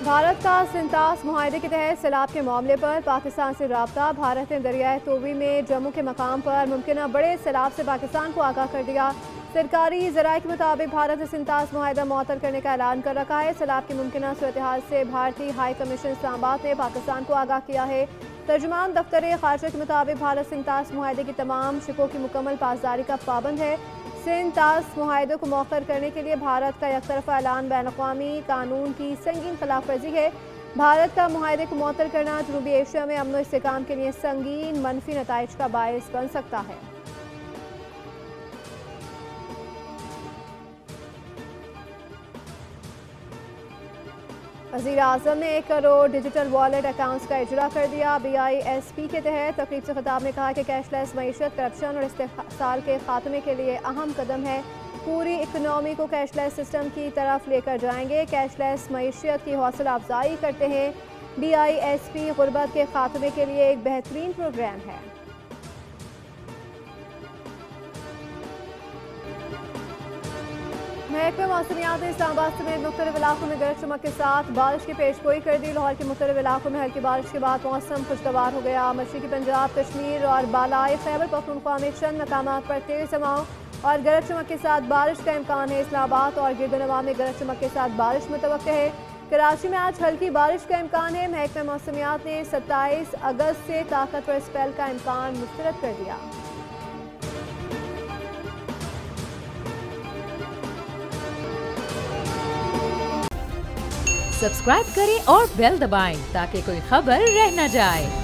भारत का सिंतास मुआहदे के तहत सैलाब के मामले पर पाकिस्तान से राब्ता। भारत ने दरियाए तोवी में जम्मू के मकाम पर मुमकिन बड़े सैलाब से पाकिस्तान को आगाह कर दिया। सरकारी ज़राए के मुताबिक भारत ने सिंतास मुआहदा मुअत्तल करने का ऐलान कर रखा है। सैलाब की मुमकिन सूरत हाल से भारतीय हाई कमीशन इस्लामाबाद ने पाकिस्तान को आगाह किया है। तर्जुमान दफ्तर खारजा के मुताबिक भारत सिंतास मुआहदे की तमाम शिकों की मुकम्मल पासदारी का पाबंद है। सिंतास मुआहदे को मौखर करने के लिए भारत का एकतरफा ऐलान बैनुल-अक़वामी कानून की संगीन खिलाफ वर्जी है। भारत का मुआहदे को मुअत्तल करना जनूबी एशिया में अमन व इस्तेहकाम के लिए संगीन मनफी नताइज का बायस बन सकता है। वज़ीर-ए-आज़म ने 1 करोड़ डिजिटल वॉलेट अकाउंट्स का इजरा कर दिया। BISP के तहत तकरीब से खिताब में कहा कि कैशलेस मईशत करप्शन और इस्तेहसाल के खात्मे के लिए अहम कदम है। पूरी इकनॉमी को कैशलेस सिस्टम की तरफ लेकर जाएंगे। कैशलेस मईशत की हौसला अफजाई करते हैं। BISP गुर्बत के खात्मे के लिए एक बेहतरीन प्रोग्राम है। महकमा मौसमियात ने इस्लामाबाद समेत मुख्तलिफ इलाकों में गरज चमक के साथ बारिश की पेशगोई कर दी। लाहौर के मुख्तलिफ इलाकों में हल्की बारिश के बाद मौसम खुशगवार हो गया। मशरकी पंजाब, कश्मीर और बालाई खैबर पख्तूनख्वा में चंद मकामात पर तेज हवाओं और गरज चमक के साथ बारिश का इम्कान है। इस्लामाबाद और गिरदनवा में गरज चमक के साथ बारिश मुतवक्किल है। कराची में आज हल्की बारिश का इम्कान है। महकमा मौसमियात ने 27 अगस्त से ताकतवर स्पेल का इम्कान मुस्तरद कर दिया। सब्सक्राइब करें और बेल दबाएं ताकि कोई खबर रह न जाए।